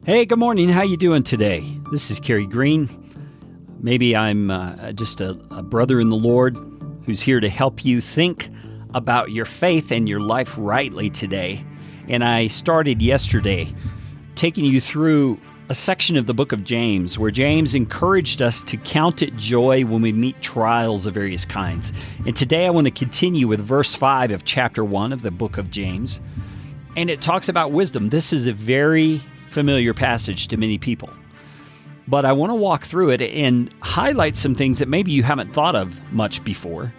Hey, good morning. How you doing today? This is Carey Green. Maybe I'm just a brother in the Lord who's here to help you think about your faith and your life rightly today. And I started yesterday taking you through a section of the book of James where James encouraged us to count it joy when we meet trials of various kinds. And today I want to continue with verse 5 of chapter 1 of the book of James. And it talks about wisdom. This is a very familiar passage to many people. But I want to walk through it and highlight some things that maybe you haven't thought of much before,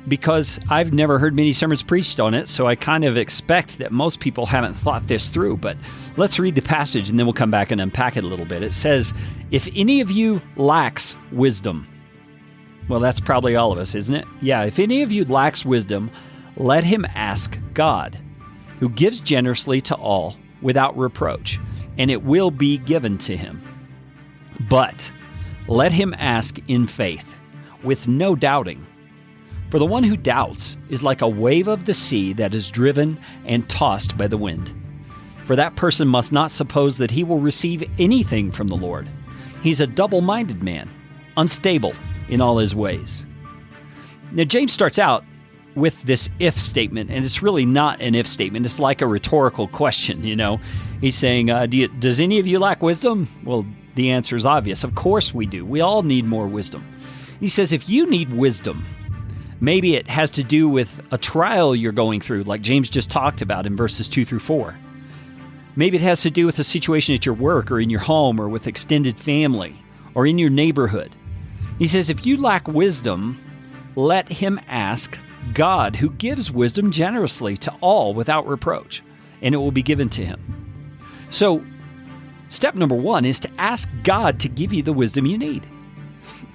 because I've never heard many sermons preached on it, so I kind of expect that most people haven't thought this through. But let's read the passage and then we'll come back and unpack it a little bit. It says, if any of you lacks wisdom, well, that's probably all of us, isn't it? Yeah, if any of you lacks wisdom, let him ask God, who gives generously to all without reproach, and it will be given to him. But let him ask in faith, with no doubting. For the one who doubts is like a wave of the sea that is driven and tossed by the wind. For that person must not suppose that he will receive anything from the Lord. He's a double-minded man, unstable in all his ways. Now, James starts out with this if statement, and it's really not an if statement. It's like a rhetorical question, you know. He's saying, does any of you lack wisdom? Well, the answer is obvious. Of course we do. We all need more wisdom. He says, if you need wisdom, maybe it has to do with a trial you're going through, like James just talked about in verses 2 through 4. Maybe it has to do with a situation at your work or in your home or with extended family or in your neighborhood. He says, if you lack wisdom, let him ask God, who gives wisdom generously to all without reproach, and it will be given to him. So, step number 1 is to ask God to give you the wisdom you need.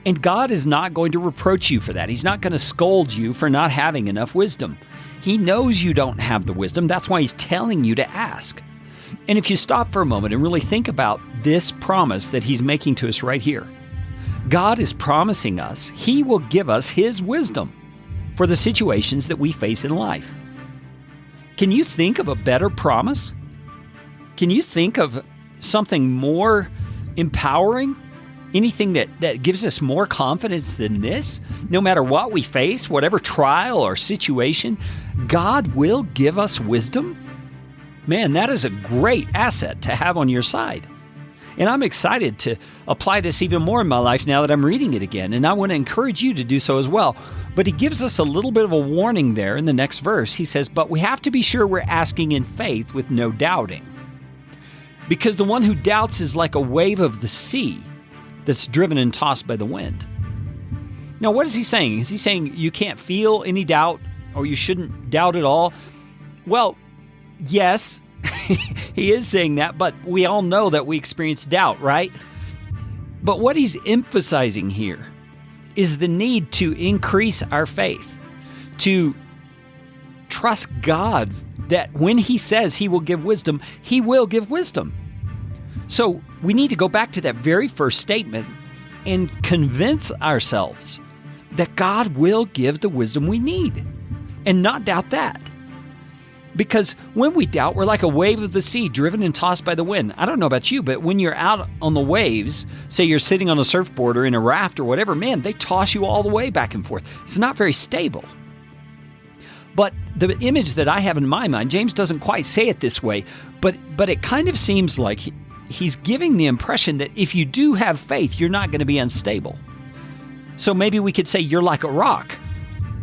And God is not going to reproach you for that. He's not going to scold you for not having enough wisdom. He knows you don't have the wisdom. That's why he's telling you to ask. And if you stop for a moment and really think about this promise that he's making to us right here, God is promising us he will give us his wisdom for the situations that we face in life. Can you think of a better promise? Can you think of something more empowering? Anything that gives us more confidence than this? No matter what we face, whatever trial or situation, God will give us wisdom? Man, that is a great asset to have on your side. And I'm excited to apply this even more in my life now that I'm reading it again. And I want to encourage you to do so as well. But he gives us a little bit of a warning there in the next verse. He says, but we have to be sure we're asking in faith with no doubting. Because the one who doubts is like a wave of the sea that's driven and tossed by the wind. Now, what is he saying? Is he saying you can't feel any doubt or you shouldn't doubt at all? Well, yes, he is saying that, but we all know that we experience doubt, right? But what he's emphasizing here is the need to increase our faith, to trust God that when he says he will give wisdom, he will give wisdom. So we need to go back to that very first statement and convince ourselves that God will give the wisdom we need and not doubt that. Because when we doubt, we're like a wave of the sea driven and tossed by the wind. I don't know about you, but when you're out on the waves, say you're sitting on a surfboard or in a raft or whatever, man, they toss you all the way back and forth. It's not very stable. But the image that I have in my mind, James doesn't quite say it this way, but it kind of seems like he's giving the impression that if you do have faith, you're not going to be unstable. So maybe we could say you're like a rock.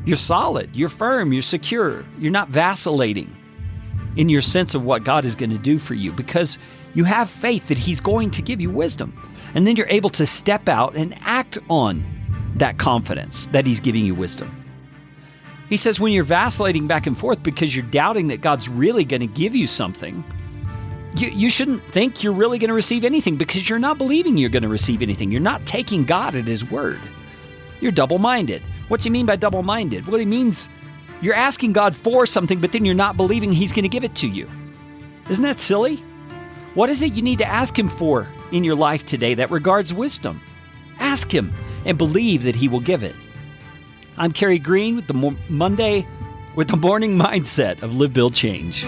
You're solid, you're firm, you're secure, you're not vacillating in your sense of what God is going to do for you because you have faith that he's going to give you wisdom. And then you're able to step out and act on that confidence that he's giving you wisdom. He says when you're vacillating back and forth because you're doubting that God's really going to give you something, you shouldn't think you're really going to receive anything because you're not believing you're going to receive anything. You're not taking God at his word. You're double-minded. What's he mean by double-minded? Well, he means you're asking God for something, but then you're not believing he's going to give it to you. Isn't that silly? What is it you need to ask him for in your life today that regards wisdom? Ask him and believe that he will give it. I'm Carey Green with the morning mindset of Live, Build, Change.